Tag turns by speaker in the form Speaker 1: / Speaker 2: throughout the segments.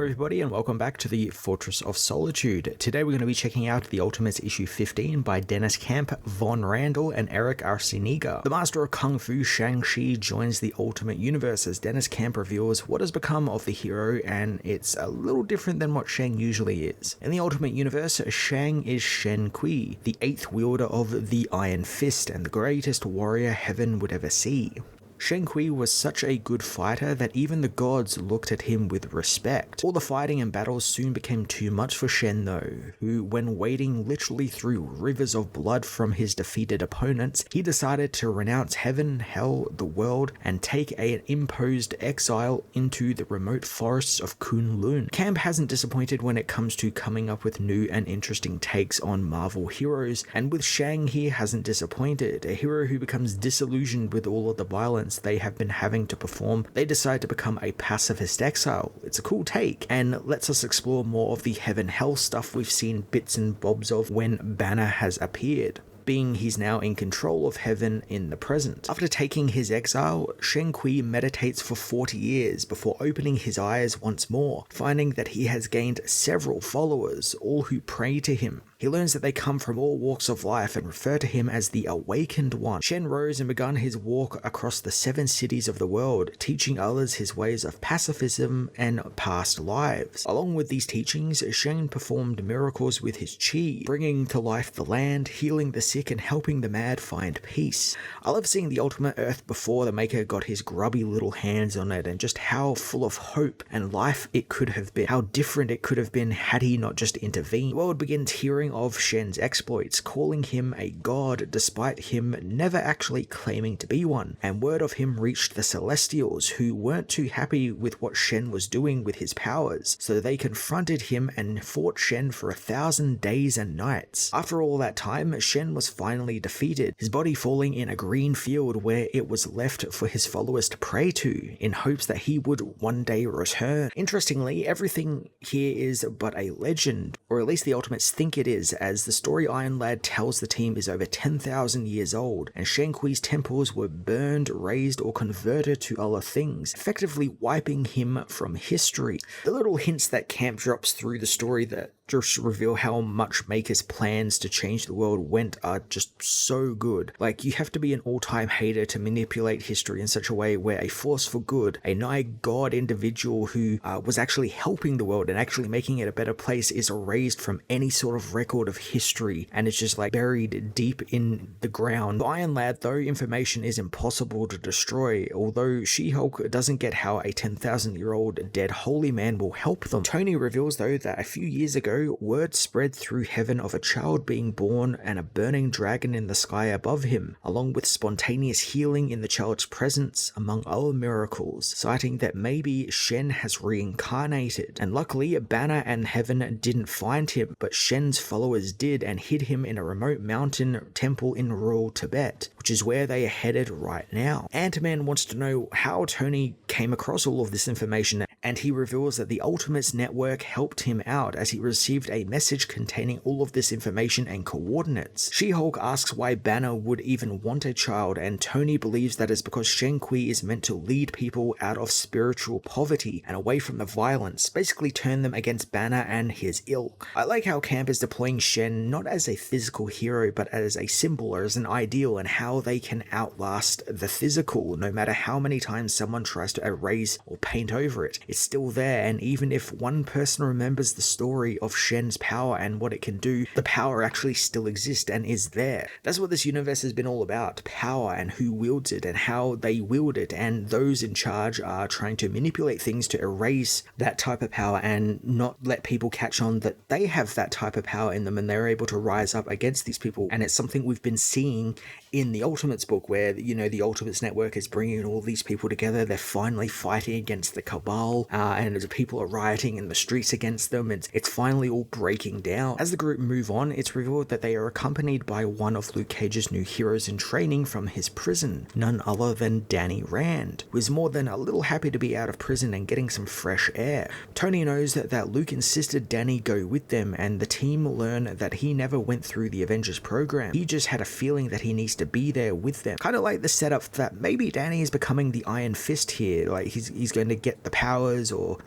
Speaker 1: everybody, and welcome back to the Fortress of Solitude. Today we're going to be checking out the Ultimates issue 15 by Dennis Camp, Von Randall, and Eric Arciniga. The master of Kung Fu, Shen Qi, joins the Ultimate Universe as Dennis Camp reveals what has become of the hero, and it's a little different than what Shang usually is. In the Ultimate Universe, Shang is Shen Qi, the 8th wielder of the Iron Fist, and the greatest warrior heaven would ever see. Shen Qi was such a good fighter that even the gods looked at him with respect. All the fighting and battles soon became too much for Shen though, who, when wading literally through rivers of blood from his defeated opponents, he decided to renounce heaven, hell, the world, and take an imposed exile into the remote forests of Kunlun. Camp hasn't disappointed when it comes to coming up with new and interesting takes on Marvel heroes, and with Shang he hasn't disappointed. A hero who becomes disillusioned with all of the violence they have been having to perform, they decide to become a pacifist exile. It's a cool take, and lets us explore more of the heaven-hell stuff we've seen bits and bobs of when Banner has appeared, being he's now in control of heaven in the present. After taking his exile, Shen Qi meditates for 40 years before opening his eyes once more, finding that he has gained several followers, all who pray to him. He learns that they come from all walks of life and refer to him as the Awakened One. Shen rose and began his walk across the 7 cities of the world, teaching others his ways of pacifism and past lives. Along with these teachings, Shen performed miracles with his Qi, bringing to life the land, healing the sick, and helping the mad find peace. I love seeing the Ultimate Earth before the Maker got his grubby little hands on it, and just how full of hope and life it could have been, how different it could have been had he not just intervened. The world begins hearing of Shen's exploits, calling him a god despite him never actually claiming to be one, and word of him reached the Celestials, who weren't too happy with what Shen was doing with his powers, so they confronted him and fought Shen for 1,000 days and nights. After all that time, Shen was finally defeated, his body falling in a green field where it was left for his followers to pray to, in hopes that he would one day return. Interestingly, everything here is but a legend, or at least the Ultimates think it is, as the story Iron Lad tells the team is over 10,000 years old, and Shen Qi's temples were burned, razed, or converted to other things, effectively wiping him from history. The little hints that Camp drops through the story that just reveal how much Maker's plans to change the world went are just so good. Like, you have to be an all-time hater to manipulate history in such a way where a force for good, a nigh god individual who was actually helping the world and actually making it a better place, is erased from any sort of record of history, and it's just like buried deep in the ground. For Iron Lad though, information is impossible to destroy, although She-Hulk doesn't get how a 10,000-year-old dead holy man will help them. Tony reveals though that a few years ago, word spread through heaven of a child being born and a burning dragon in the sky above him, along with spontaneous healing in the child's presence, among other miracles, citing that maybe Shen has reincarnated. And luckily, Banner and Heaven didn't find him, but Shen's followers did, and hid him in a remote mountain temple in rural Tibet, which is where they are headed right now. Ant-Man wants to know how Tony came across all of this information, and he reveals that the Ultimates Network helped him out as he received a message containing all of this information and coordinates. She-Hulk asks why Banner would even want a child, and Tony believes that it's because Shen Qi is meant to lead people out of spiritual poverty and away from the violence, basically turn them against Banner and his ilk. I like how Camp is deploying Shen not as a physical hero but as a symbol or as an ideal, and how they can outlast the physical. No matter how many times someone tries to erase or paint over it, it's still there, and even if one person remembers the story of Shen's power and what it can do, the power actually still exists and is there. That's what this universe has been all about, power and who wields it and how they wield it, and those in charge are trying to manipulate things to erase that type of power and not let people catch on that they have that type of power in them and they're able to rise up against these people. And it's something we've been seeing in the Ultimates book where, you know, the Ultimates Network is bringing all these people together. They're finally fighting against the Cabal, and as people are rioting in the streets against them, it's finally all breaking down. As the group move on, it's revealed that they are accompanied by one of Luke Cage's new heroes in training from his prison, none other than Danny Rand, who is more than a little happy to be out of prison and getting some fresh air. Tony knows that Luke insisted Danny go with them, and the team learn that he never went through the Avengers program. He just had a feeling that he needs to be there with them. Kind of like the setup that maybe Danny is becoming the Iron Fist here, like he's going to get the power powers or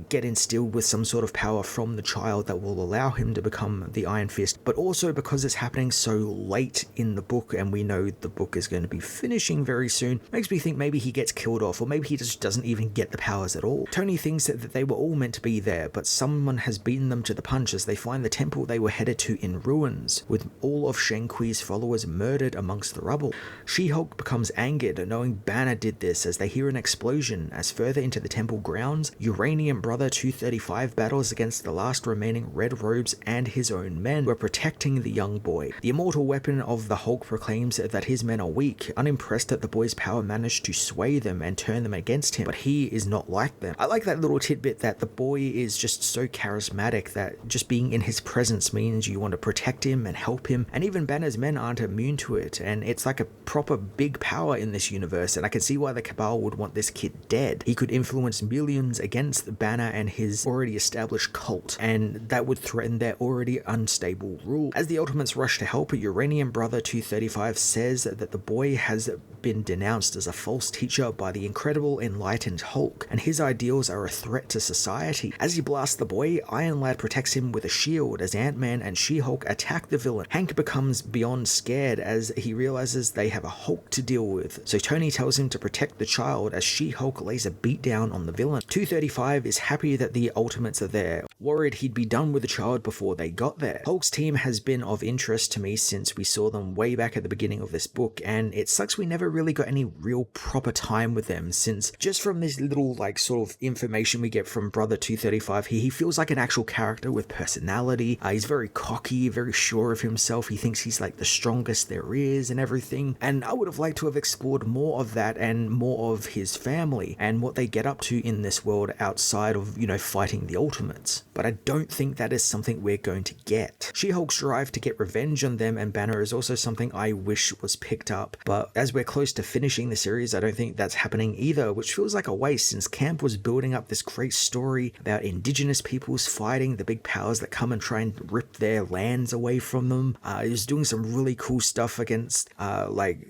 Speaker 1: get instilled with some sort of power from the child that will allow him to become the Iron Fist, but also because it's happening so late in the book and we know the book is going to be finishing very soon, makes me think maybe he gets killed off, or maybe he just doesn't even get the powers at all. Tony thinks that they were all meant to be there, but someone has beaten them to the punch as they find the temple they were headed to in ruins, with all of Shen Qi's followers murdered amongst the rubble. She-Hulk becomes angered knowing Banner did this as they hear an explosion as further into the temple grounds, Uranium Brother 235 battles against the last remaining Red Robes and his own men who are protecting the young boy. The immortal weapon of the Hulk proclaims that his men are weak, unimpressed that the boy's power managed to sway them and turn them against him, but he is not like them. I like that little tidbit that the boy is just so charismatic that just being in his presence means you want to protect him and help him, and even Banner's men aren't immune to it, and it's like a proper big power in this universe, and I can see why the Cabal would want this kid dead. He could influence millions against Banner and his already established cult, and that would threaten their already unstable rule. As the Ultimates rush to help, Uranium Brother 235 says that the boy has been denounced as a false teacher by the incredible enlightened Hulk, and his ideals are a threat to society. As he blasts the boy, Iron Lad protects him with a shield as Ant-Man and She-Hulk attack the villain. Hank becomes beyond scared as he realizes they have a Hulk to deal with, so Tony tells him to protect the child as She-Hulk lays a beatdown on the villain. 235 is happy that the Ultimates are there, worried he'd be done with the child before they got there. Hulk's team has been of interest to me since we saw them way back at the beginning of this book, and it sucks we never really got any real proper time with them, since just from this little sort of information we get from Brother 235 here, he feels like an actual character with personality. He's very cocky, very sure of himself. He thinks he's like the strongest there is and everything, and I would have liked to have explored more of that and more of his family and what they get up to in this world outside of, fighting the Ultimates. But I don't think that is something we're going to get. She-Hulk's drive to get revenge on them and Banner is also something I wish was picked up, but as we're close to finishing the series, I don't think that's happening either, which feels like a waste since Camp was building up this great story about indigenous peoples fighting the big powers that come and try and rip their lands away from them. He was doing some really cool stuff against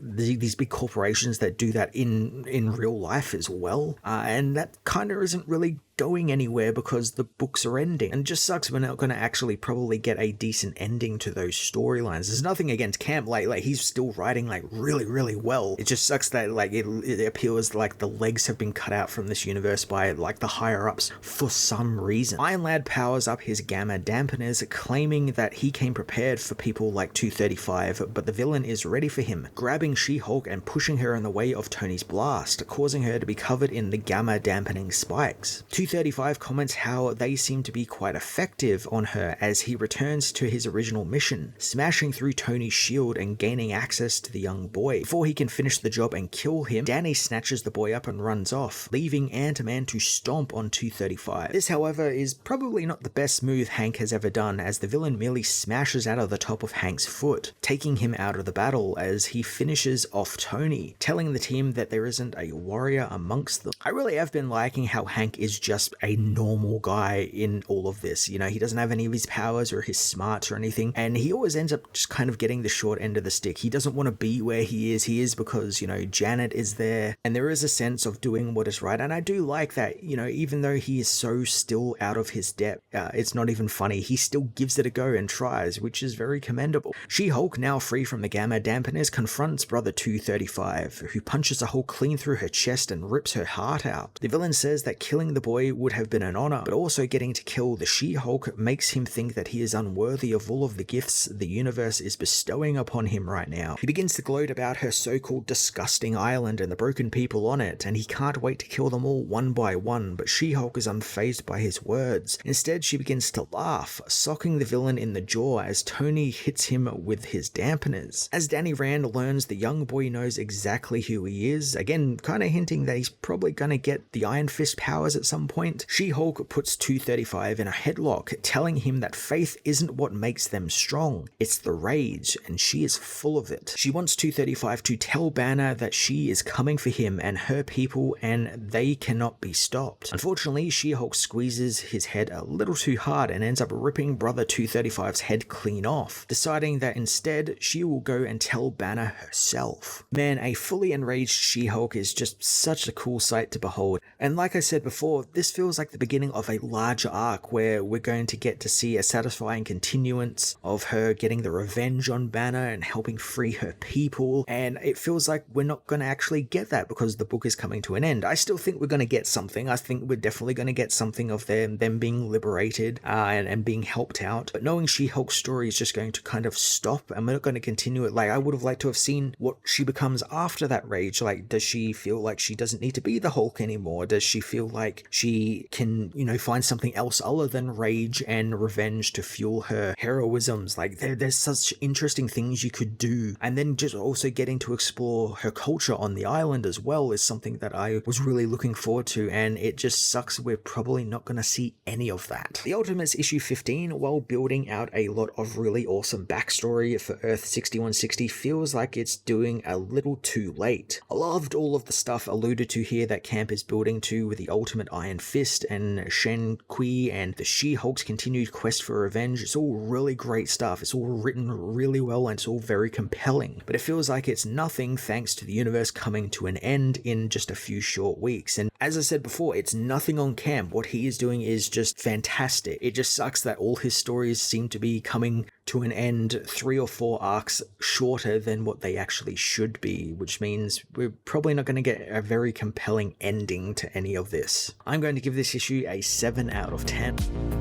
Speaker 1: these big corporations that do that in real life as well, and that kind of isn't really going anywhere because the books are ending, and it just sucks we're not going to actually probably get a decent ending to those storylines. There's nothing against Camp, like he's still writing really well. It just sucks that it appears like the legs have been cut out from this universe by the higher ups for some reason. Iron Lad powers up his gamma dampeners, claiming that he came prepared for people like 235, but the villain is ready for him, grabbing She-Hulk and pushing her in the way of Tony's blast, causing her to be covered in the gamma dampening spikes. 235 comments how they seem to be quite effective on her as he returns to his original mission, smashing through Tony's shield and gaining access to the young boy. Before he can finish the job and kill him, Danny snatches the boy up and runs off, leaving Ant-Man to stomp on 235. This, however, is probably not the best move Hank has ever done, as the villain merely smashes out of the top of Hank's foot, taking him out of the battle as he finishes off Tony, telling the team that there isn't a warrior amongst them. I really have been liking how Hank is just a normal guy in all of this. He doesn't have any of his powers or his smarts or anything, and he always ends up just kind of getting the short end of the stick. He doesn't want to be where he is. He is because, Janet is there, and there is a sense of doing what is right, and I do like that, even though he is so still out of his depth, it's not even funny, he still gives it a go and tries, which is very commendable. She-Hulk, now free from the gamma dampeners, confronts Brother 235, who punches a hole clean through her chest and rips her heart out. The villain says that killing the boy would have been an honor, but also getting to kill the She-Hulk makes him think that he is unworthy of all of the gifts the universe is bestowing upon him right now. He begins to gloat about her so-called disgusting island and the broken people on it, and he can't wait to kill them all one by one, but She-Hulk is unfazed by his words. Instead, she begins to laugh, socking the villain in the jaw as Tony hits him with his dampeners. As Danny Rand learns the young boy knows exactly who he is, again kind of hinting that he's probably gonna get the Iron Fist powers at some point, She-Hulk puts 235 in a headlock, telling him that faith isn't what makes them strong, it's the rage, and she is full of it. She wants 235 to tell Banner that she is coming for him and her people, and they cannot be stopped. Unfortunately, She-Hulk squeezes his head a little too hard and ends up ripping Brother 235's head clean off, deciding that instead she will go and tell Banner herself. Man, a fully enraged She-Hulk is just such a cool sight to behold, and like I said before, this this feels like the beginning of a larger arc where we're going to get to see a satisfying continuance of her getting the revenge on Banner and helping free her people, and it feels like we're not going to actually get that because the book is coming to an end. I still think we're going to get something. I think we're definitely going to get something of them being liberated and being helped out, but knowing She-Hulk's story is just going to kind of stop and we're not going to continue it. Like, I would have liked to have seen what she becomes after that rage. Like, does she feel like she doesn't need to be the Hulk anymore? Does she feel like she can, find something else other than rage and revenge to fuel her heroisms? Like, there's such interesting things you could do. And then just also getting to explore her culture on the island as well is something that I was really looking forward to, and it just sucks we're probably not going to see any of that. The Ultimates issue 15, while building out a lot of really awesome backstory for Earth 6160, feels like it's doing a little too late. I loved all of the stuff alluded to here that Camp is building to with the Ultimate Iron Fist and Shen Qi and the She-Hulk's continued quest for revenge. It's all really great stuff. It's all written really well and it's all very compelling, but it feels like it's nothing thanks to the universe coming to an end in just a few short weeks. And as I said before, it's nothing on Camp. What he is doing is just fantastic. It just sucks that all his stories seem to be coming to an end 3 or 4 arcs shorter than what they actually should be, which means we're probably not going to get a very compelling ending to any of this. I'm going to give this issue a 7 out of 10.